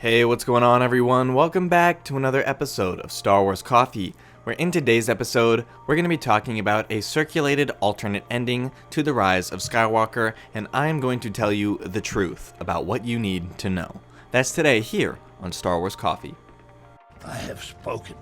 Hey, what's going on everyone? Welcome back to another episode of Star Wars Coffee, where in today's episode, we're going to be talking about a circulated alternate ending to The Rise of Skywalker, and I'm going to tell you the truth about what you need to know. That's today here on Star Wars Coffee. I have spoken.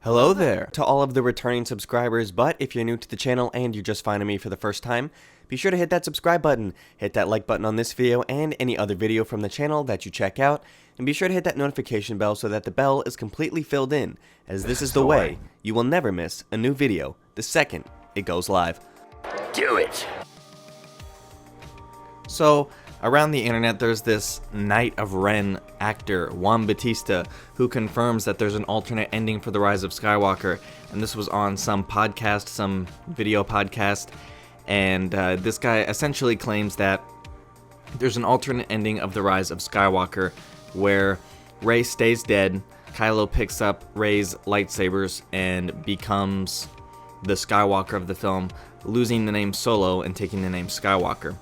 Hello there to all of the returning subscribers, but if you're new to the channel and you're just finding me for the first time, be sure to hit that subscribe button, hit that like button on this video and any other video from the channel that you check out, and be sure to hit that notification bell so that the bell is completely filled in, as this is the way you will never miss a new video the second it goes live. Do it! So, around the internet there's this Knight of Ren actor, Juan Bautista, who confirms that there's an alternate ending for The Rise of Skywalker, and this was on some podcast, some video podcast, and this guy essentially claims that there's an alternate ending of The Rise of Skywalker where Rey stays dead, Kylo picks up Rey's lightsabers and becomes the Skywalker of the film, losing the name Solo and taking the name Skywalker.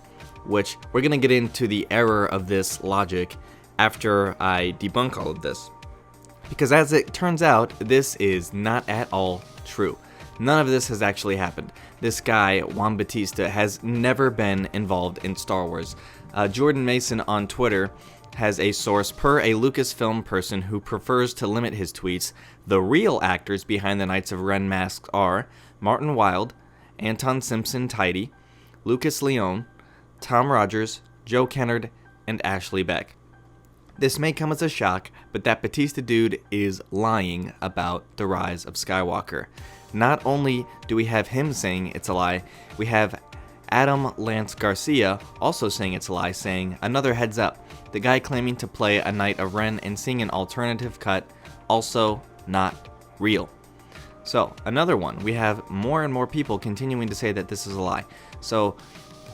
Which we're going to get into the error of this logic after I debunk all of this. Because as it turns out, this is not at all true. None of this has actually happened. This guy, Juan Bautista, has never been involved in Star Wars. Jordan Mason on Twitter has a source per a Lucasfilm person who prefers to limit his tweets. The real actors behind the Knights of Ren masks are Martin Wilde, Anton Simpson-Tidy, Lucas Leone, Tom Rogers, Joe Kennard, and Ashley Beck. This may come as a shock, but that Bautista dude is lying about The Rise of Skywalker. Not only do we have him saying it's a lie, we have Adam Lance Garcia also saying it's a lie, saying, another heads up, the guy claiming to play a Knight of Ren and seeing an alternative cut, also not real. So, another one, we have more and more people continuing to say that this is a lie. So,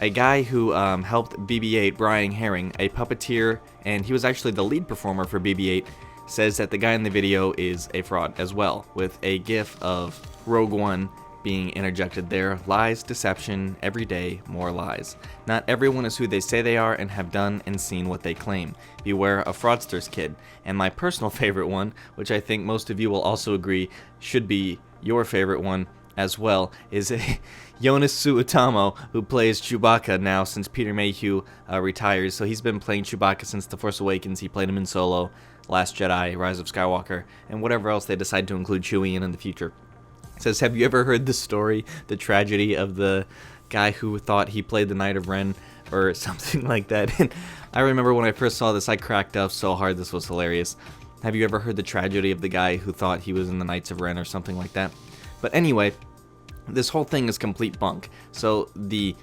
a guy who helped BB-8, Brian Herring, a puppeteer, and he was actually the lead performer for BB-8, says that the guy in the video is a fraud as well, with a gif of Rogue One being interjected there. Lies, deception, every day, more lies. Not everyone is who they say they are and have done and seen what they claim. Beware a fraudster's kid. And my personal favorite one, which I think most of you will also agree should be your favorite one as well, is a Jonas Suotamo, who plays Chewbacca now since Peter Mayhew retires. So he's been playing Chewbacca since The Force Awakens. He played him in Solo, Last Jedi, Rise of Skywalker, and whatever else they decide to include Chewie in the future. It says, have you ever heard the story, the tragedy of the guy who thought he played the Knight of Ren, or something like that? And I remember when I first saw this, I cracked up so hard. This was hilarious. Have you ever heard the tragedy of the guy who thought he was in the Knights of Ren or something like that? But anyway, this whole thing is complete bunk. So the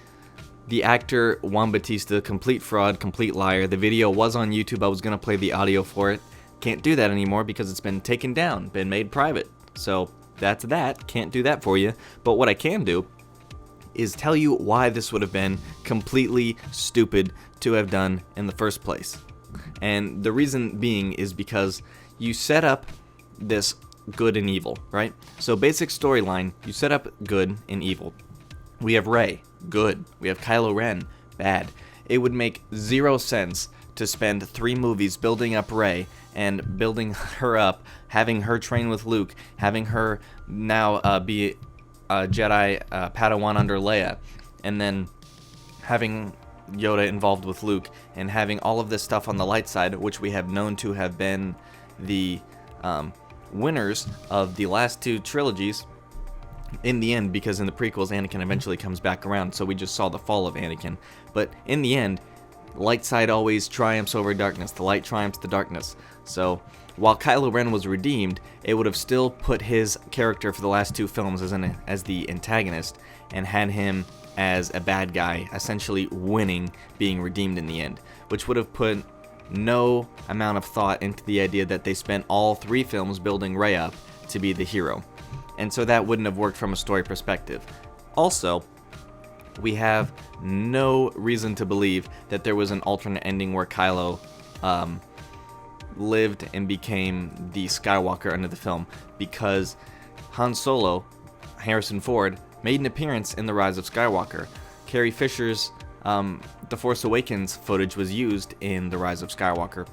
actor Juan Bautista, complete fraud, complete liar. The video was on YouTube. I was going to play the audio for it. Can't do that anymore because it's been taken down, been made private. So that's that. Can't do that for you. But what I can do is tell you why this would have been completely stupid to have done in the first place. And the reason being is because you set up this good and evil, right? So basic storyline, you set up good and evil. We have Rey, good. We have Kylo Ren, bad. It would make zero sense to spend 3 movies building up Rey and building her up, having her train with Luke, having her now be a Jedi Padawan under Leia, and then having Yoda involved with Luke, and having all of this stuff on the light side, which we have known to have been the winners of the last 2 trilogies in the end, because in the prequels Anakin eventually comes back around, so we just saw the fall of Anakin. But in the end, light side always triumphs over darkness. The light triumphs the darkness. So while Kylo Ren was redeemed, it would have still put his character for the last 2 films as the antagonist and had him as a bad guy, essentially winning, being redeemed in the end, which would have put no amount of thought into the idea that they spent all 3 films building Rey up to be the hero. And so that wouldn't have worked from a story perspective. Also, we have no reason to believe that there was an alternate ending where Kylo lived and became the Skywalker under the film, because Han Solo Harrison Ford, made an appearance in The Rise of Skywalker. Carrie Fisher's The Force Awakens footage was used in The Rise of Skywalker.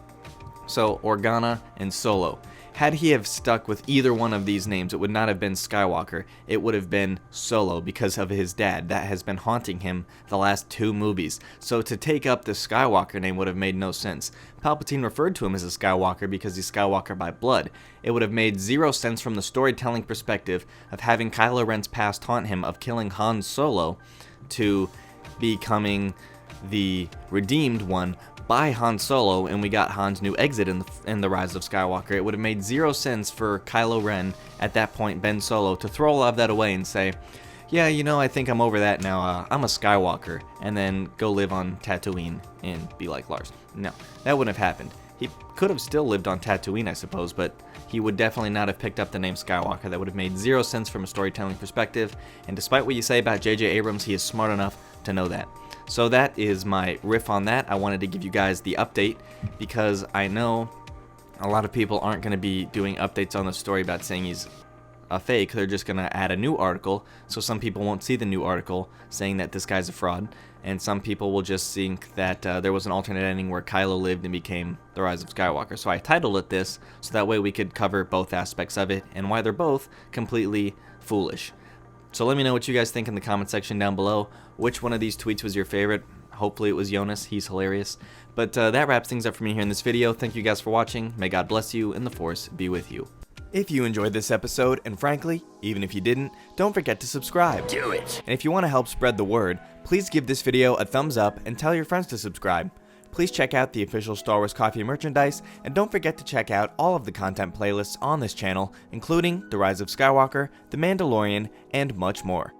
So, Organa and Solo. Had he have stuck with either one of these names, it would not have been Skywalker. It would have been Solo because of his dad. That has been haunting him the last 2 movies. So to take up the Skywalker name would have made no sense. Palpatine referred to him as a Skywalker because he's Skywalker by blood. It would have made 0 sense from the storytelling perspective of having Kylo Ren's past haunt him of killing Han Solo to becoming the redeemed one by Han Solo, and we got Han's new exit in the Rise of Skywalker. It would have made 0 sense for Kylo Ren, at that point Ben Solo, to throw all of that away and say, yeah, you know, I think I'm over that now, I'm a Skywalker, and then go live on Tatooine and be like Lars. No, that wouldn't have happened. He could have still lived on Tatooine, I suppose, but he would definitely not have picked up the name Skywalker. That would have made 0 sense from a storytelling perspective, and despite what you say about J.J. Abrams, he is smart enough to know that. So that is my riff on that. I wanted to give you guys the update because I know a lot of people aren't going to be doing updates on the story about saying he's a fake. They're just going to add a new article, so some people won't see the new article saying that this guy's a fraud, and some people will just think that there was an alternate ending where Kylo lived and became The Rise of Skywalker. So I titled it this, so that way we could cover both aspects of it and why they're both completely foolish. So let me know what you guys think in the comment section down below. Which one of these tweets was your favorite? Hopefully it was Jonas. He's hilarious. But that wraps things up for me here in this video. Thank you guys for watching. May God bless you and the Force be with you. If you enjoyed this episode, and frankly, even if you didn't, don't forget to subscribe. Do it. And if you want to help spread the word, please give this video a thumbs up and tell your friends to subscribe. Please check out the official Star Wars Coffee merchandise, and don't forget to check out all of the content playlists on this channel, including The Rise of Skywalker, The Mandalorian, and much more.